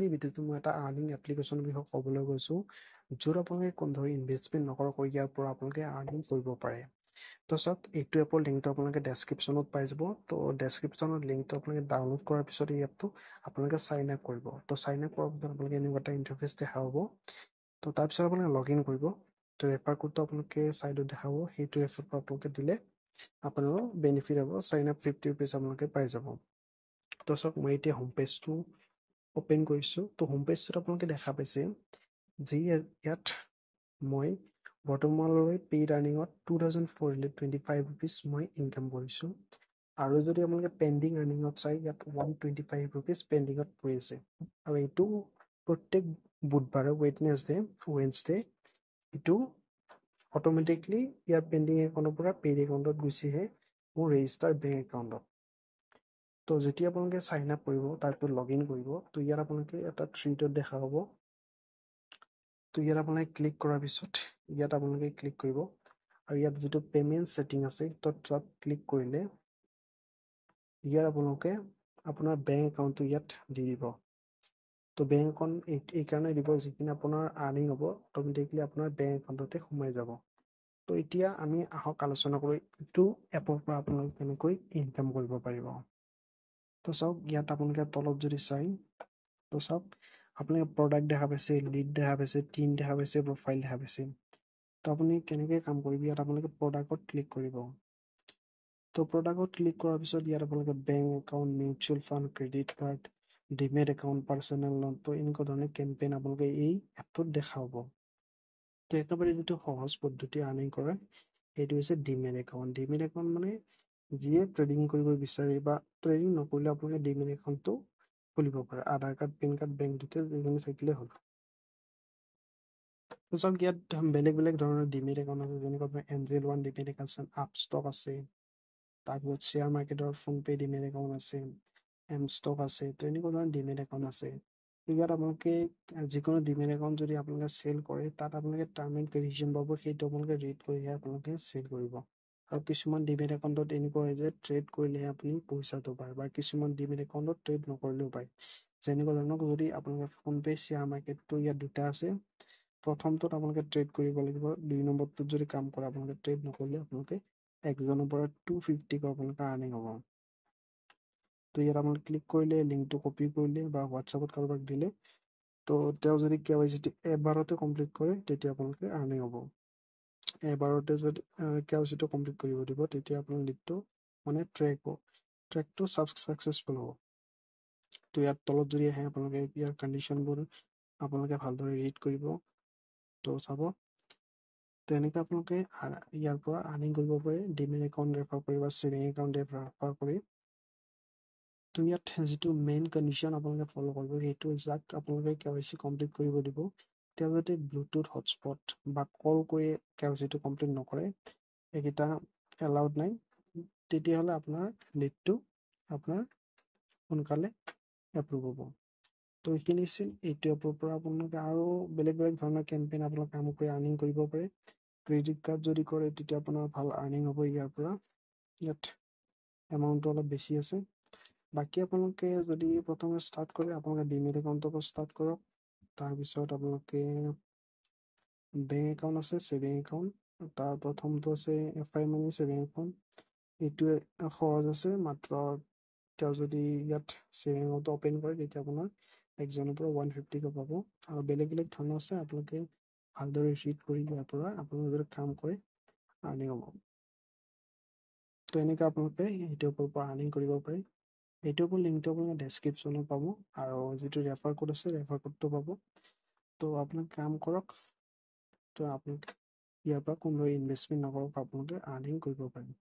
এই ভিডিঅ'টো মই এটা আৰ্নিং এপ্লিকেশ্যনৰ বিষয়ে ক'বলৈ গৈছোঁ, য'ত আপোনালোকে কোনো ধৰণৰ ইনভেষ্টমেণ্ট নকৰাকৈ ইয়াৰ পৰা আপোনালোকে আৰ্নিং কৰিব পাৰে। তো চাওক, এইটো এপৰ লিংকটো আপোনালোকে ডেছক্ৰিপশ্যনত পাই যাব। তো ডেছক্ৰিপশ্যনত লিংকটো আপোনালোকে ডাউনলোড কৰাৰ পিছত এই এপটো আপোনালোকে চাইন আপ কৰিব। তো চাইন আপ কৰাৰ পিছত আপোনালোকে এনেকুৱা এটা ইণ্টাৰফেচ দেখা হ'ব। তো তাৰপিছত আপোনালোকে লগ ইন কৰিব। তো ৰেফাৰ কোডটো আপোনালোকে ছাইডত দেখাব, সেইটো ৰেফাৰ কোড আপোনালোকে দিলে আপোনালোকৰ বেনিফিট হ'ব। চাইন আপ 50 ৰুপিজ আপোনালোকে পাই যাব। তো চাওক, মই এতিয়া হোম পেজটো ওপেন কৰিছোঁ। তো হোম পেজটোত আপোনালোকে দেখা পাইছে যে ইয়াত মই বৰ্তমানলৈ পেইড আৰ্নিঙত 2425 ৰুপিজ মই ইনকাম কৰিছোঁ। আৰু যদি আপোনালোকে পেণ্ডিং আৰ্নিঙত চাই, ইয়াত 125 ৰুপিজ পেণ্ডিঙত পৰি আছে। আৰু এইটো প্ৰত্যেক বুধবাৰে ৱেডনেছডে এইটো অট'মেটিকলি ইয়াৰ পেণ্ডিং একাউণ্টৰ পৰা পেইড একাউণ্টত গুচি আহে মোৰ ৰেজিষ্টাৰ বেংক একাউণ্টত। তো যেতিয়া আপোনালোকে চাইন আপ কৰিব, তাৰপিছত লগ ইন কৰিব, তো ইয়াত আপোনালোকে এটা থ্ৰী ডট দেখা হ'ব। তো ইয়াত আপোনালোকে ক্লিক কৰাৰ পিছত ইয়াত আপোনালোকে ক্লিক কৰিব, আৰু ইয়াত যিটো পে'মেণ্ট ছেটিং আছে তাত ক্লিক কৰিলে ইয়াত আপোনালোকে আপোনাৰ বেংক একাউণ্টটো ইয়াত দি দিব। তো বেংক একাউণ্ট এইকাৰণে দিব, যিখিনি আপোনাৰ আৰ্নিং হ'ব অট'মেটিকলি আপোনাৰ বেংক একাউণ্টতে সোমাই যাব। তো এতিয়া আমি আহক আলোচনা কৰি এইটো এপৰ পৰা আপোনালোকে কেনেকৈ ইনকাম কৰিব পাৰিব। তো চাওক, ইয়াত আপোনালোকে তলত যদি চাই, তো চাওক আপোনালোকে প্ৰডাক্ট দেখা পাইছে, লিড দেখা পাইছে, টিম দেখা পাইছে, প্ৰফাইল দেখা পাইছে। তো আপুনি কেনেকৈ কাম কৰিব, ইয়াত আপোনালোকে প্ৰডাক্টত ক্লিক কৰিব। তো প্ৰডাক্টত ক্লিক কৰাৰ পিছত ইয়াত আপোনালোকে bank account, mutual fund, credit card, demat account, personal loan, তো এনেকুৱা ধৰণৰ কেম্পেইন আপোনালোকে এই এপটোত দেখা হ'ব। তো একেবাৰে যিটো সহজ পদ্ধতি আৰ্নিং কৰা, সেইটো হৈছে ডিমেট একাউণ্ট। ডিমেট একাউণ্ট মানে যিয়ে ট্ৰেডিং কৰিব বিচাৰে বা ট্ৰেডিং নকৰিলে আপোনালোকে ডিমেট একাউণ্টটো খুলিব পাৰে। Aadhaar card, PAN card, bank details এইখিনি থাকিলে হ'ল। তো চাওক, ইয়াত বেলেগ বেলেগ ধৰণৰ ডিমেট একাউণ্ট আছে, যেনেকৈ আপোনাৰ এঞ্জেল ওৱান ডিমেট একাউণ্ট আছে, আপষ্টক আছে, তাৰপিছত শ্বেয়াৰ মাৰ্কেটৰ ফোনপে ডিমেট একাউণ্ট আছে, এম ষ্টক আছে। তো এনেকুৱা ধৰণৰ ডিমেট একাউণ্ট আছে। ইয়াত আপোনালোকে যিকোনো ডিমেট একাউণ্ট যদি আপোনালোকে চেল কৰে, তাত আপোনালোকে টাৰ্ম এণ্ড কণ্ডিশ্যন পাব, সেইটো আপোনালোকে ৰিড কৰিহে আপোনালোকে চেল কৰিব। আৰু কিছুমান ডিমেট একাউণ্টত এনেকুৱা হয় যে ট্ৰেড কৰিলেহে আপুনি পইচাটো পায়, বা কিছুমান ডিমেট একাউণ্টত ট্ৰেড নকৰিলেও পায়। যেনেকুৱা ধৰণক যদি আপোনালোকে ফোনপে, শ্বেয়াৰ মাৰ্কেটটো ইয়াত দুটা আছে, প্ৰথমটোত আপোনালোকে ট্ৰেড কৰিব লাগিব, 2 নম্বৰটোত যদি কাম কৰে আপোনালোকে ট্ৰেড নকৰিলে আপোনালোকে একজনৰ পৰা 250 আপোনালোকে আৰ্নিং হ'ব। তো ইয়াত আপোনালোকে ক্লিক কৰিলে, লিংকটো কপি কৰিলে বা হোৱাটছআপত কাৰোবাক দিলে, তো তেওঁ যদি KYC এবাৰতে কমপ্লিট কৰে তেতিয়া আপোনালোকে আৰ্নিং হ'ব। এবাৰতে যদি KYCটো কমপ্লিট কৰিব দিব, তেতিয়া আপোনাৰ লিডটো মানে ট্ৰেকটো ছাকচেছফুল হ'ব। তো ইয়াত তলত যদি আহে, আপোনালোকে ইয়াৰ কণ্ডিশ্যনবোৰ আপোনালোকে ভালদৰে ৰিড কৰিব। তো চাব, তেনেকৈ আপোনালোকে ইয়াৰ পৰা আৰ্নিং কৰিব পাৰে, ডিমেট একাউণ্ট ৰেফাৰ কৰি বা ছেভিং একাউণ্ট ৰেফাৰ কৰি। তো ইয়াত যিটো মেইন কণ্ডিশ্যন আপোনালোকে ফ'ল' কৰিব, সেইটো যাক আপোনালোকে KYC কমপ্লিট কৰিব দিব, তেওঁ যাতে ব্লুটুথ হটস্পট বা কল কৰি KYCটো কমপ্লিট নকৰে, এইকেইটা এলাউড নাই, তেতিয়াহ'লে আপোনাৰ লিডটো আপোনাৰ সোনকালে এপ্ৰুভ হ'ব। তো এইখিনি আছিল এইটো এপৰ পৰা আপোনালোকে আৰু বেলেগ বেলেগ ধৰণৰ কেম্পেইন আপোনালোকে কাম কৰি আৰ্নিং কৰিব পাৰে। ক্ৰেডিট কাৰ্ড যদি কৰে তেতিয়া আপোনাৰ ভাল আৰ্নিং হ'ব ইয়াৰ পৰা। ইয়াত এমাউণ্টটো অলপ বেছি আছে। বাকী আপোনালোকে যদি প্ৰথমে ষ্টাৰ্ট কৰে, আপোনালোকে ডিমেট একাউণ্টৰ পৰা ষ্টাৰ্ট কৰক। তাৰপিছত আপোনালোকে বেংক একাউণ্ট আছে, ছেভিং একাউণ্ট, তাৰ প্ৰথমটো আছে FI মানি ছেভিং একাউণ্ট। এইটোৱে সহজ আছে, মাত্ৰ তেওঁ যদি ইয়াত ছেভিং একাউণ্টটো অ'পেন কৰে তেতিয়া আপোনাৰ একজনৰ পৰা 150 পাব। আৰু বেলেগ বেলেগ ধৰণৰ আছে, আপোনালোকে ভালদৰে ৰিড কৰি ইয়াৰ পৰা আপোনালোকে যদি কাম কৰে আৰ্নিং হ'ব। তো এনেকৈ আপোনালোকে এইটোৰ পৰা আৰ্নিং কৰিব পাৰে। এইটোৰ লিংকটো আপোনাৰ ডেছক্ৰিপশ্যনত পাব, আৰু যিটো ৰেফাৰ কোড আছে ৰেফাৰ কোডটো পাব। তো আপোনালোকে কাম কৰক। তো আপোনালোকে ইয়াৰ পৰা কোনো ইনভেষ্টমেণ্ট নকৰক, আপোনালোকে আৰ্নিং কৰিব পাৰে।